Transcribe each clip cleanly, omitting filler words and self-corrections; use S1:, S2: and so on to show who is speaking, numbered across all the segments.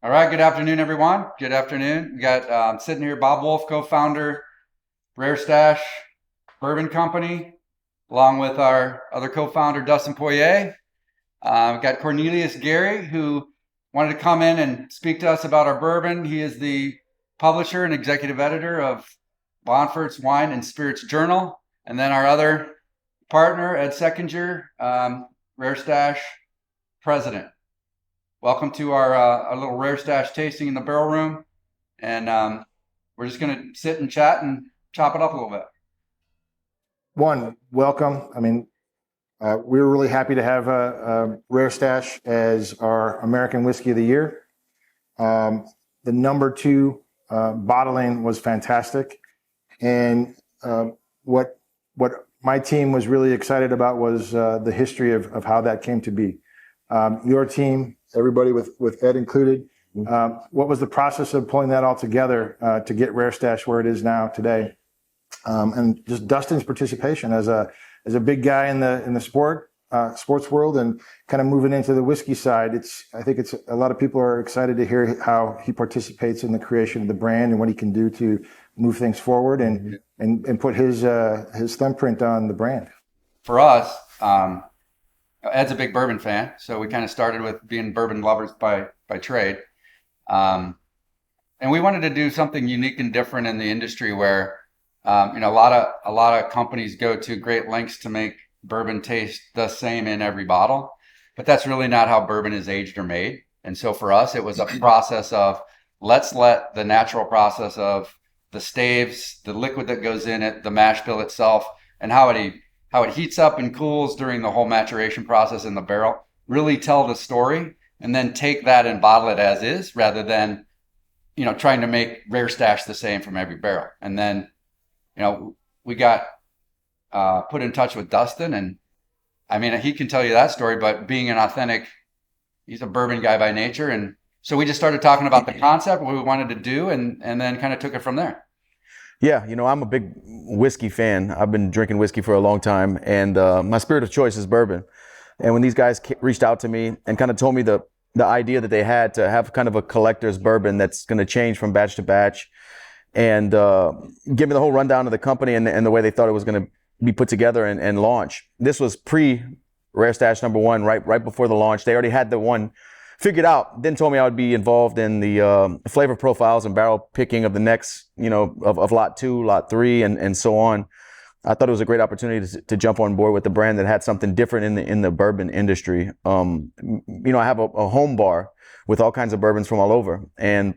S1: All right, good afternoon, everyone. Good afternoon. We got sitting here, Bob Wulf, co-founder, Rare Stash Bourbon Company, along with our other co-founder, Dustin Poirier. We've got Cornelius Geary, who wanted to come in and speak to us about our bourbon. He is the publisher and executive editor of Bonforts Wine and Spirits Journal. And then our other partner, Ed Seckinger, Rare Stash president. Welcome to our little Rare Stash tasting in the barrel room. And we're just going to sit and chat and chop it up a little bit.
S2: Welcome. We're really happy to have Rare Stash as our American Whiskey of the Year. The number 2 bottling was fantastic. And what my team was really excited about was the history of how that came to be. Your team, everybody with Ed included, what was the process of pulling that all together to get Rare Stash where it is now today? And just Dustin's participation as a big guy in the sports world and kind of moving into the whiskey side. I think a lot of people are excited to hear how he participates in the creation of the brand and what he can do to move things forward and put his thumbprint on the brand.
S1: For us, Ed's a big bourbon fan, so we kind of started with being bourbon lovers by trade. And we wanted to do something unique and different in the industry where a lot of companies go to great lengths to make bourbon taste the same in every bottle, but that's really not how bourbon is aged or made. And so for us, it was a process of let's let the natural process of the staves, the liquid that goes in it, the mash bill itself, and how it heats up and cools during the whole maturation process in the barrel, really tell the story, and then take that and bottle it as is, rather than trying to make Rare Stash the same from every barrel. And then we got put in touch with Dustin, and he can tell you that story, but being he's a bourbon guy by nature. And so we just started talking about the concept, what we wanted to do, and then kind of took it from there.
S3: Yeah, I'm a big whiskey fan. I've been drinking whiskey for a long time, and my spirit of choice is bourbon. And when these guys reached out to me and kind of told me the idea that they had to have kind of a collector's bourbon that's going to change from batch to batch, and give me the whole rundown of the company and the way they thought it was going to be put together and launch. This was pre-Rare Stash number 1, right before the launch. They already had the one figured out, then told me I would be involved in the flavor profiles and barrel picking of the next, of lot 2, lot 3, and so on. I thought it was a great opportunity to jump on board with the brand that had something different in the bourbon industry. I have a home bar with all kinds of bourbons from all over, and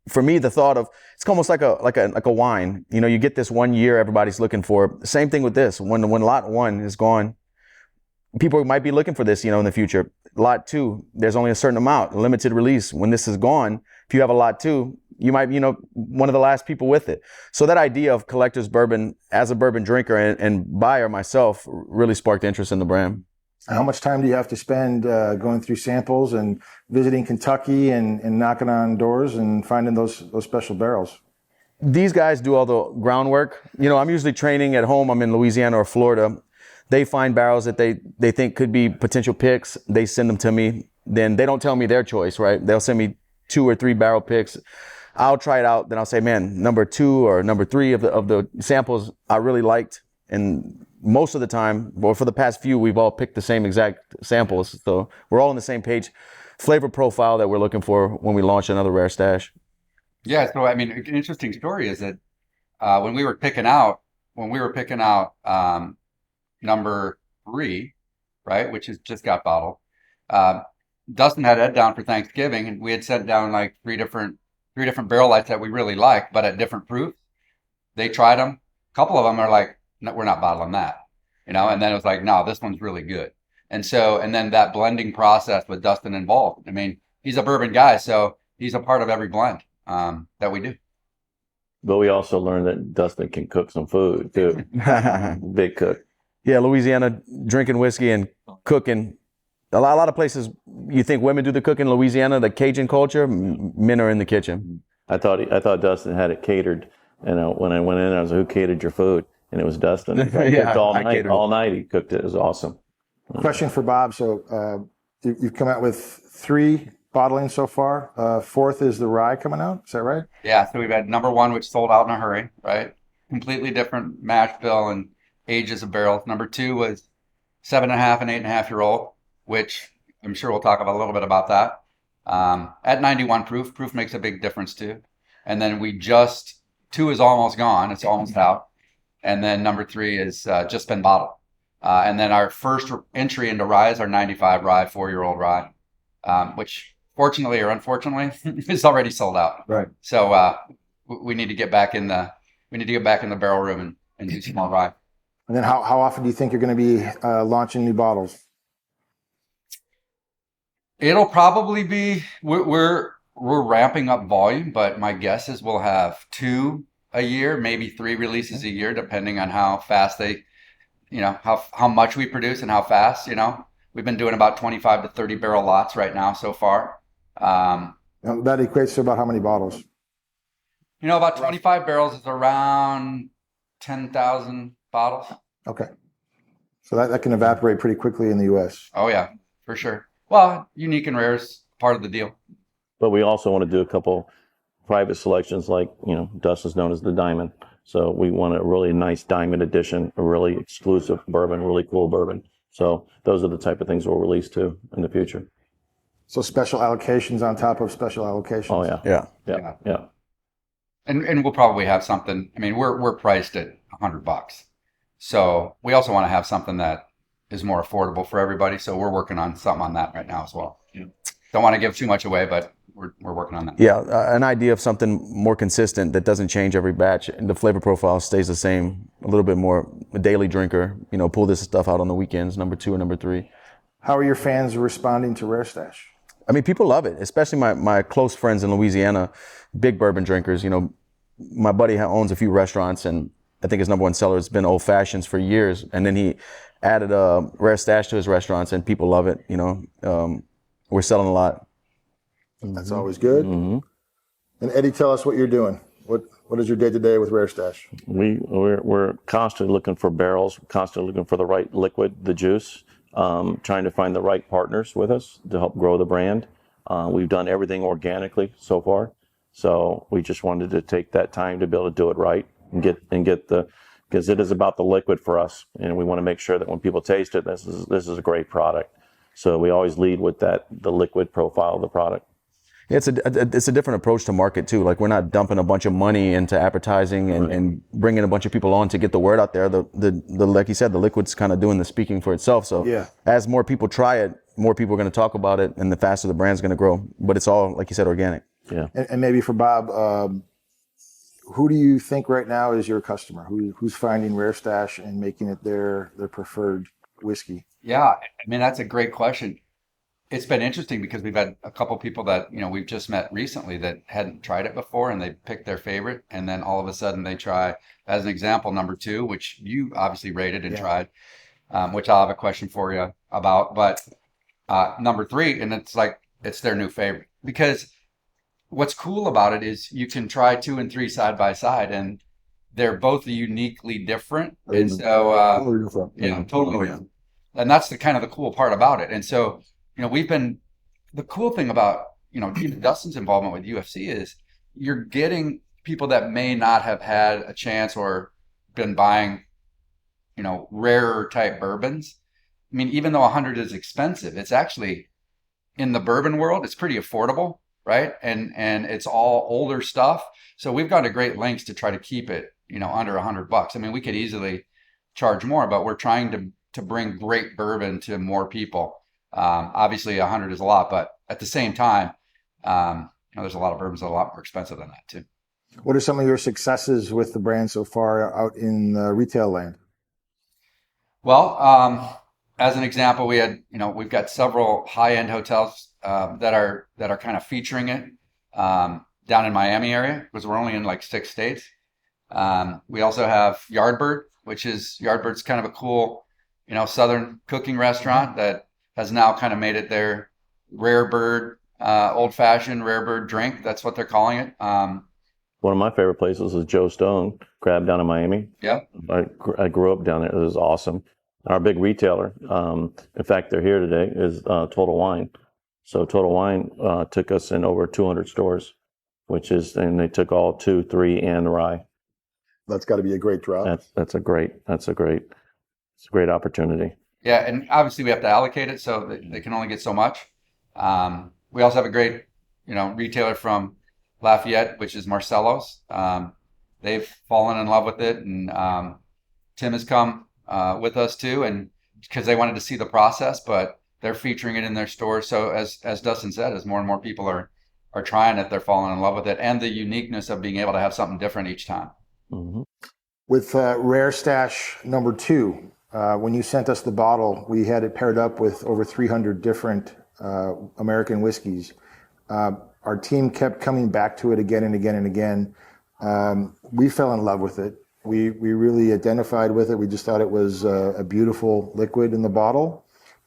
S3: for me, the thought of it's almost like a wine. You get this 1 year everybody's looking for. Same thing with this. When lot 1 is gone, people might be looking for this, in the future. Lot 2, there's only a certain amount, limited release. When this is gone, if you have a lot 2, you might be, one of the last people with it. So that idea of collector's bourbon as a bourbon drinker and buyer myself really sparked interest in the brand.
S2: How much time do you have to spend going through samples and visiting Kentucky and knocking on doors and finding those special barrels?
S3: These guys do all the groundwork. I'm usually training at home. I'm in Louisiana or Florida. They find barrels that they think could be potential picks. They send them to me. Then they don't tell me their choice, right? They'll send me 2 or 3 barrel picks. I'll try it out. Then I'll say, man, number 2 or number 3 of the samples I really liked. And most of the time, or for the past few, we've all picked the same exact samples. So we're all on the same page. Flavor profile that we're looking for when we launch another Rare Stash.
S1: Yeah. So, an interesting story is that when we were picking out number 3, right, which has just got bottled, Dustin had Ed down for Thanksgiving, and we had set down like three different barrel lights that we really liked, but at different proofs. They tried them. A couple of them are like, no, we're not bottling that, and then it was like, no, this one's really good. And then that blending process with Dustin involved. He's a bourbon guy, so he's a part of every blend that we do.
S4: But we also learned that Dustin can cook some food too. Big cook.
S3: Yeah, Louisiana, drinking whiskey and cooking. A lot of places you think women do the cooking. Louisiana, the Cajun culture, men are in the kitchen.
S4: I thought Dustin had it catered, and when I went in, I was like, "Who catered your food?" And it was Dustin.
S3: Yeah,
S4: all night. He cooked it. It was awesome.
S2: Question for Bob. So you've come out with 3 bottling so far. Fourth is the rye coming out. Is that right?
S1: Yeah, so we've had number one, which sold out in a hurry, right? Completely different mash bill and ages of barrels. Number two was 7.5 and 8.5-year-old, which I'm sure we'll talk about a little bit about that. At 91 proof, proof makes a big difference too. And then two is almost gone. It's almost out. And then number three is just been bottled. And then our first entry into rye is our 95 rye, 4-year-old rye, which fortunately or unfortunately is already sold out.
S2: Right.
S1: So we need to get back in the barrel room and do some more rye.
S2: And then how often do you think you're going to be launching new bottles?
S1: It'll probably be we're ramping up volume, but my guess is we'll have 2 a year, maybe 3 releases a year, depending on how fast how much we produce and how fast. We've been doing about 25 to 30 barrel lots right now so far.
S2: That equates to about how many bottles?
S1: About 25 barrels is around 10,000 bottles.
S2: Okay. So that can evaporate pretty quickly in the U.S.
S1: Oh yeah, for sure. Well, unique and rare is part of the deal.
S4: But we also want to do a couple private selections, like Dustin's known as the Diamond. So we want a really nice diamond edition, a really exclusive bourbon, really cool bourbon. So those are the type of things we'll release too in the future.
S2: So special allocations on top of special allocations.
S4: Oh yeah. Yeah.
S1: And we'll probably have something. I mean, we're priced at $100, so we also want to have something that is more affordable for everybody. So we're working on something on that right now as well. Yeah. Don't want to give too much away, but we're working on that.
S3: Yeah, an idea of something more consistent that doesn't change every batch, and the flavor profile stays the same. A little bit more a daily drinker. Pull this stuff out on the weekends. Number 2 or number 3.
S2: How are your fans responding to Rare Stash?
S3: I mean, people love it, especially my close friends in Louisiana, big bourbon drinkers. My buddy owns a few restaurants, and I think his number one seller has been Old Fashions for years. And then he added a Rare Stash to his restaurants, and people love it. We're selling a lot.
S2: That's always good.
S4: Mm-hmm.
S2: And Eddie, tell us what you're doing. What is your day to day with Rare Stash?
S4: We're constantly looking for barrels, constantly looking for the right liquid, the juice, trying to find the right partners with us to help grow the brand. We've done everything organically so far, so we just wanted to take that time to be able to do it right and get because it is about the liquid for us, and we want to make sure that when people taste it, this is a great product. So we always lead with the liquid profile of the product.
S3: Yeah, it's a different approach to market too. Like, we're not dumping a bunch of money into advertising and bringing a bunch of people on to get the word out there. The like you said, the liquid's kind of doing the speaking for itself. So
S2: yeah,
S3: as more people try it, more people are going to talk about it, and the faster the brand's going to grow. But it's all, like you said, organic.
S4: Yeah.
S2: And maybe for Bob, who do you think right now is your customer? Who's finding Rare Stash and making it their preferred whiskey?
S1: Yeah, I mean, that's a great question. It's been interesting because we've had a couple people that, we've just met recently that hadn't tried it before, and they picked their favorite. And then all of a sudden they try, as an example, number 2, which you obviously rated and tried, which I'll have a question for you about. But number 3, and it's their new favorite. Because what's cool about it is you can try 2 and 3 side by side, and they're both uniquely different. And so, totally different. And that's the kind of the cool part about it. And so, the cool thing about, even Dustin's involvement with UFC is you're getting people that may not have had a chance or been buying, rarer type bourbons. I mean, even though 100 is expensive, it's actually, in the bourbon world, it's pretty affordable, right? And it's all older stuff. So we've gone to great lengths to try to keep it, under $100. I mean, we could easily charge more, but we're trying to bring great bourbon to more people. Obviously 100 is a lot, but at the same time, there's a lot of bourbons that are a lot more expensive than that too.
S2: What are some of your successes with the brand so far out in retail land?
S1: Well, as an example, we've got several high-end hotels that are kind of featuring it down in Miami area, because we're only in like 6 states. We also have Yardbird, Yardbird's kind of a cool, Southern cooking restaurant that has now kind of made it their Rare Bird, old-fashioned Rare Bird drink. That's what they're calling it.
S4: One of my favorite places is Joe Stone Crab down in Miami.
S1: Yeah.
S4: I grew up down there. It was awesome. Our big retailer, in fact, they're here today, is Total Wine. So Total Wine took us in over 200 stores, and they took all 2, 3, and rye.
S2: That's got to be a great drop.
S4: It's a great opportunity.
S1: Yeah, and obviously we have to allocate it, so they can only get so much. We also have a great, retailer from Lafayette, which is Marcello's. They've fallen in love with it, and Tim has come with us too, and because they wanted to see the process, but they're featuring it in their stores. So as Dustin said, as more and more people are trying it, they're falling in love with it, and the uniqueness of being able to have something different each time.
S4: Mm-hmm.
S2: With Rare Stash number 2, when you sent us the bottle, we had it paired up with over 300 different American whiskeys. Our team kept coming back to it again and again and again. We fell in love with it. We really identified with it. We just thought it was a beautiful liquid in the bottle.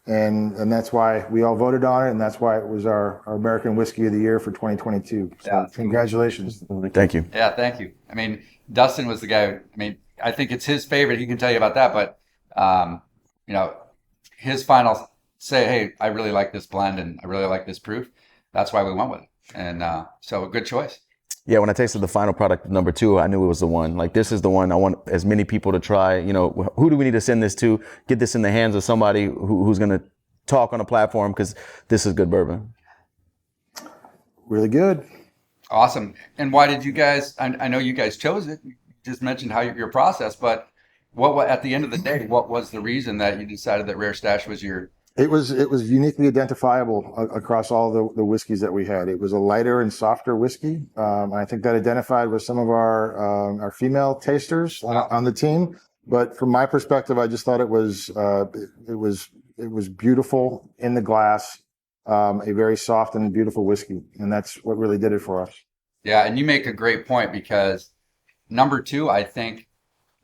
S2: And that's why we all voted on it, and that's why it was our American Whiskey of the Year for 2022. So
S1: Yeah.
S2: Congratulations.
S3: Thank you.
S1: Yeah, thank you. I mean, Dustin was the guy. I mean, I think it's his favorite. He can tell you about that, but his final say, "Hey, I really like this blend, and I really like this proof." That's why we went with it, and so a good choice.
S3: Yeah, when I tasted the final product, number 2, I knew it was the one. Like, this is the one I want as many people to try. Who do we need to send this to? Get this in the hands of somebody who's going to talk on a platform, because this is good bourbon.
S2: Really good.
S1: Awesome. And why did you guys? I know you guys chose it. You just mentioned how your process, but what at the end of the day, what was the reason that you decided that Rare Stash was your?
S2: It was uniquely identifiable across all the whiskeys that we had. It was a lighter and softer whiskey. I think that identified with some of our female tasters on the team. But from my perspective, I just thought it was beautiful in the glass, a very soft and beautiful whiskey, and that's what really did it for us.
S1: Yeah, and you make a great point, because number 2, I think,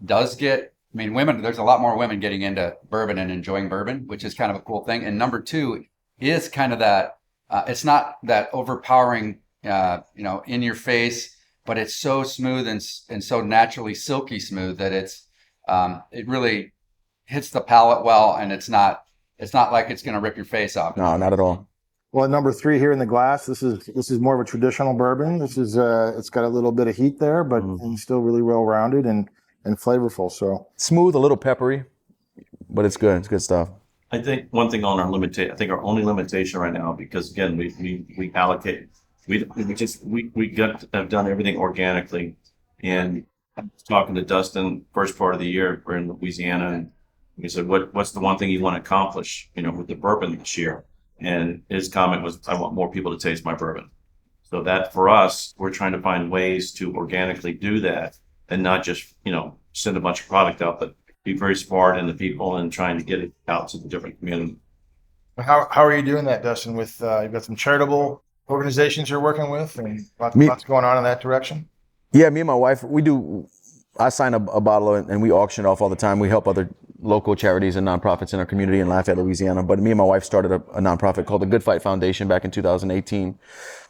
S1: does get. I mean, women, there's a lot more women getting into bourbon and enjoying bourbon, which is kind of a cool thing. And number 2 is kind of that, it's not that overpowering, in your face, but it's so smooth and so naturally silky smooth that it really hits the palate well. And it's not like it's going to rip your face off.
S3: No, not at all.
S2: Well, number 3 here in the glass, this is more of a traditional bourbon. This is, it's got a little bit of heat there, but it's still really well-rounded and flavorful. So
S3: Smooth, a little peppery, but it's good. It's good stuff.
S5: I think one thing on our limitation, I think our only limitation right now, because again, we allocate, have done everything organically. And I was talking to Dustin first part of the year, we're in Louisiana, and we said, what's the one thing you want to accomplish, with the bourbon this year? And his comment was, I want more people to taste my bourbon. So that for us, we're trying to find ways to organically do that, and not just, send a bunch of product out, but be very smart in the people and trying to get it out to the different communities.
S2: how are you doing that, Dustin? With you've got some charitable organizations you're working with, and lots going on in that direction.
S3: Yeah, me and my wife, I sign a bottle and we auction it off all the time. We help other local charities and nonprofits in our community in Lafayette, Louisiana. But me and my wife started a nonprofit called the Good Fight Foundation back in 2018.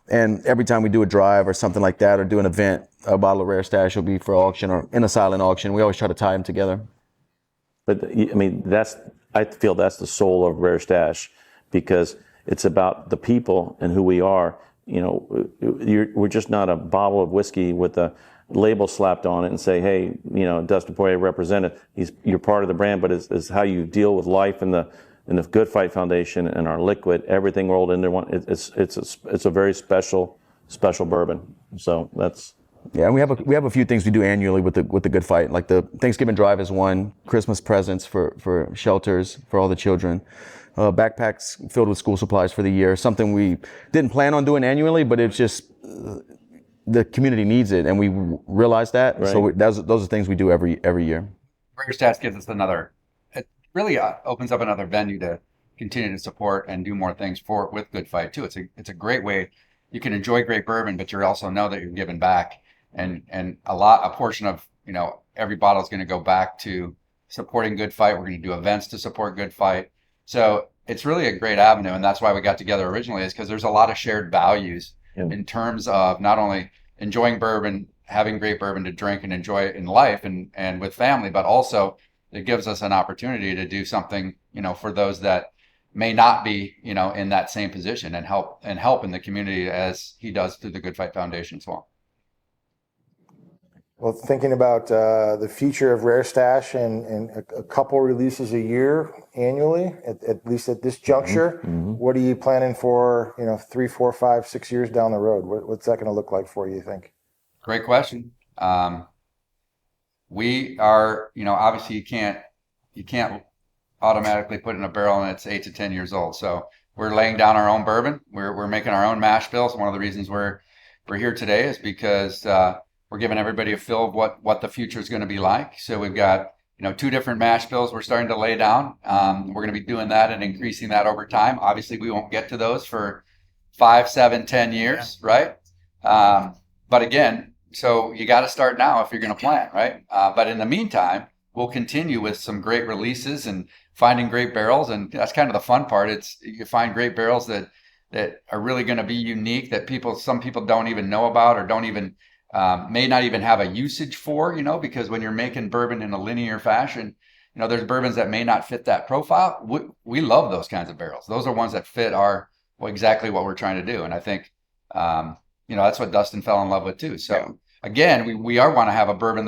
S3: And every time we do a drive or something like that, or do an event, a bottle of Rare Stash will be for auction or in a silent auction. We always try to tie them together.
S4: But I mean, I feel that's the soul of Rare Stash, because it's about the people and who we are. We're just not a bottle of whiskey with a label slapped on it and say, hey, Dustin Poirier represented. You're part of the brand, but it's how you deal with life in the Good Fight Foundation and our liquid, everything rolled into one. It's a very special bourbon. So that's.
S3: Yeah, and we have a few things we do annually with the Good Fight. Like the Thanksgiving drive is one, Christmas presents for shelters for all the children, backpacks filled with school supplies for the year. Something we didn't plan on doing annually, but it's just the community needs it, and we realize that. Right. So those are things we do every year.
S1: Rare Stash gives us it really opens up another venue to continue to support and do more things with Good Fight too. It's a great way. You can enjoy great bourbon, but you also know that you're giving back. And a portion of, every bottle is going to go back to supporting Good Fight. We're going to do events to support Good Fight. So it's really a great avenue. And that's why we got together originally, is because there's a lot of shared values in terms of not only enjoying bourbon, having great bourbon to drink and enjoy it in life and with family, but also it gives us an opportunity to do something, for those that, may not be, in that same position and help in the community as he does through the Good Fight Foundation as well.
S2: Well, thinking about the future of Rare Stash and a couple releases a year annually, at least at this juncture, what are you planning for, 3, 4, 5, 6 years down the road? What's that going to look like for you think?
S1: Great question. We are, obviously you can't automatically put in a barrel and it's 8 to 10 years old. So we're laying down our own bourbon. We're making our own mash bills. One of the reasons we're here today is because we're giving everybody a feel of what the future is going to be like. So we've got 2 different mash bills we're starting to lay down. We're going to be doing that and increasing that over time. Obviously, we won't get to those for 5, 7, 10 years, right? But again, so you got to start now if you're going to plan, right? But in the meantime, we'll continue with some great releases and finding great barrels, and that's kind of the fun part. It's you find great barrels that are really going to be unique that some people don't even know about or don't even may not even have a usage for, because when you're making bourbon in a linear fashion, there's bourbons that may not fit that profile. We love those kinds of barrels. Those are ones that fit exactly what we're trying to do. And I think, that's what Dustin fell in love with too. So again, we want to have a bourbon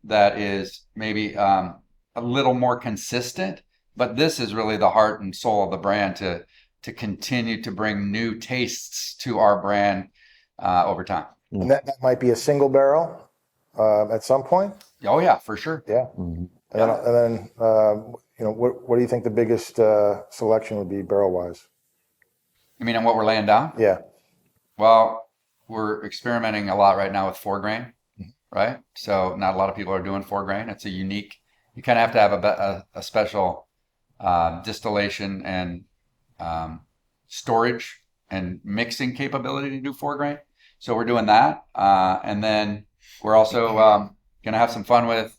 S1: that is maybe a little more consistent, but this is really the heart and soul of the brand to continue to bring new tastes to our brand over time.
S2: And that might be a single barrel at some point.
S1: Oh yeah, for sure.
S2: Yeah. And then what do you think the biggest selection would be barrel wise?
S1: You mean on what we're laying down?
S2: Yeah.
S1: Well, we're experimenting a lot right now with 4 grain, right? So not a lot of people are doing 4 grain. It's a unique. You kind of have to have a special distillation and storage and mixing capability to do 4 grain. So we're doing that. And then we're also going to have some fun with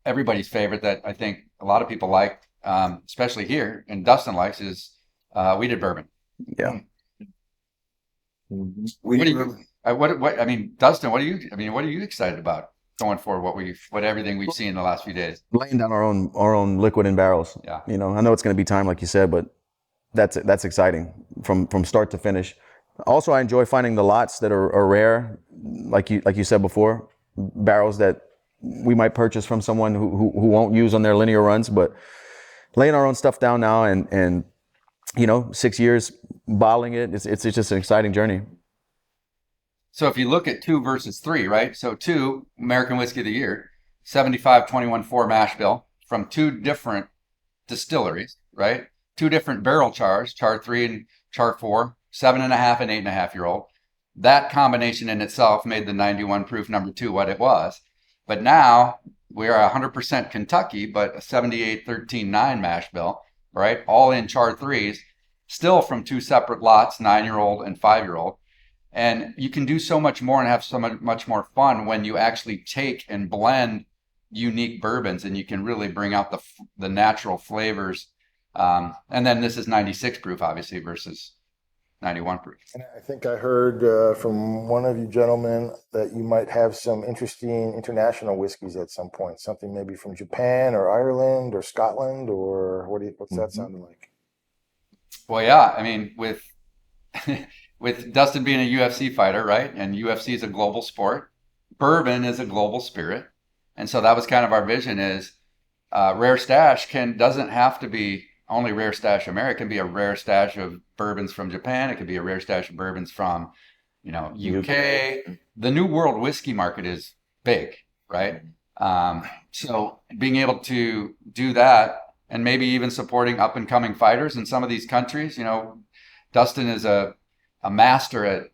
S1: everybody's favorite that I think a lot of people like, especially here, and Dustin likes, is wheated bourbon.
S3: Yeah.
S1: Dustin, what are you excited about going forward? What everything we've seen in the last few days?
S3: Laying down our own liquid in barrels.
S1: Yeah.
S3: I know it's going to be time, like you said, but that's exciting from start to finish. Also, I enjoy finding the lots that are rare, like you said before, barrels that we might purchase from someone who won't use on their linear runs, but laying our own stuff down now and 6 years bottling it, it's just an exciting journey.
S1: So if you look at 2 versus 3, right? So 2, American Whiskey of the Year, 75-21-4 mash bill from 2 different distilleries, right? 2 different barrel chars, char 3 and char 4, 7.5 and 8.5 year old. That combination in itself made the 91 proof number 2 what it was. But now we are 100% Kentucky, but a 78-13-9 mash bill, right? All in char 3s, still from 2 separate lots, 9-year-old and 5-year-old. And you can do so much more and have so much more fun when you actually take and blend unique bourbons, and you can really bring out the natural flavors. And then this is 96 proof, obviously, versus 91 proof.
S2: And I think I heard from one of you gentlemen that you might have some interesting international whiskeys at some point, something maybe from Japan or Ireland or Scotland, or what's that sounding like?
S1: Well, yeah, I mean, with with Dustin being a UFC fighter, right? And UFC is a global sport. Bourbon is a global spirit. And so that was kind of our vision is Rare Stash doesn't have to be only Rare Stash America. It can be a rare stash of bourbons from Japan. It could be a rare stash of bourbons from, UK. The new world whiskey market is big, right? So being able to do that and maybe even supporting up and coming fighters in some of these countries, Dustin is a master at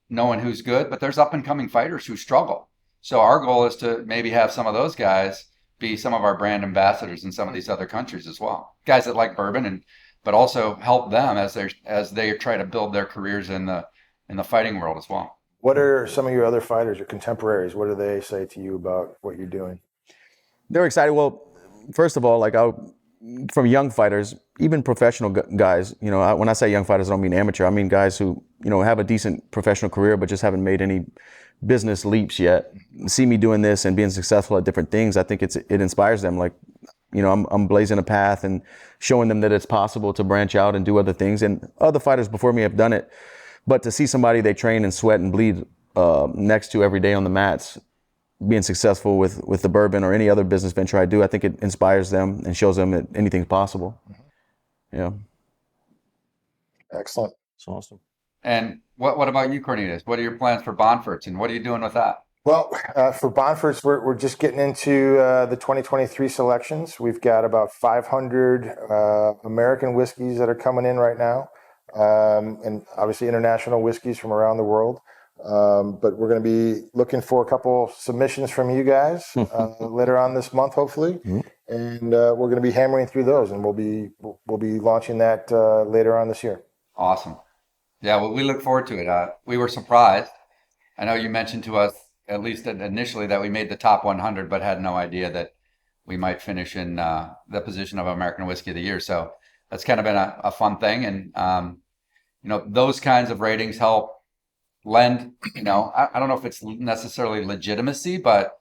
S1: knowing who's good, but there's up and coming fighters who struggle. So our goal is to maybe have some of those guys be some of our brand ambassadors in some of these other countries as well. Guys that like bourbon, but also help them as they try to build their careers in the fighting world as well.
S2: What are some of your other fighters, your contemporaries? What do they say to you about what you're doing?
S3: They're excited. Well, first of all, from young fighters, even professional guys, when I say young fighters, I don't mean amateur. I mean guys who, have a decent professional career, but just haven't made any business leaps yet. See me doing this and being successful at different things. I think it inspires them. Like I'm blazing a path and showing them that it's possible to branch out and do other things. And other fighters before me have done it. But to see somebody they train and sweat and bleed next to every day on the mats being successful with the bourbon or any other business venture I do, I think it inspires them and shows them that anything's possible. Yeah.
S2: Excellent.
S4: It's awesome.
S1: And what about you, Cornelius? What are your plans for Bonforts, and what are you doing with that?
S2: Well, for Bonforts, we're just getting into the 2023 selections. We've got about 500 American whiskeys that are coming in right now, and obviously international whiskeys from around the world. But we're going to be looking for a couple submissions from you guys later on this month, hopefully, and we're going to be hammering through those, and we'll be launching that later on this year.
S1: Awesome. Yeah, well, we look forward to it. We were surprised. I know you mentioned to us, at least initially, that we made the top 100, but had no idea that we might finish in the position of American Whiskey of the Year. So that's kind of been a fun thing. And, those kinds of ratings help lend, I don't know if it's necessarily legitimacy, but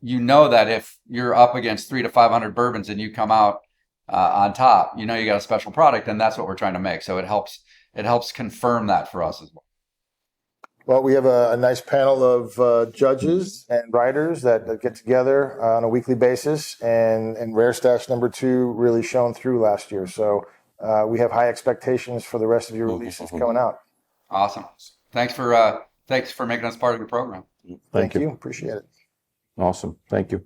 S1: that if you're up against 300 to 500 bourbons and you come out on top, you got a special product, and that's what we're trying to make. So it helps confirm that for us as well.
S2: Well, we have a nice panel of judges and writers that get together on a weekly basis, and Rare Stash #2 really shone through last year. So we have high expectations for the rest of your releases coming out.
S1: Awesome. Thanks for making us part of your program.
S4: Thank you.
S2: Appreciate it.
S4: Awesome. Thank you.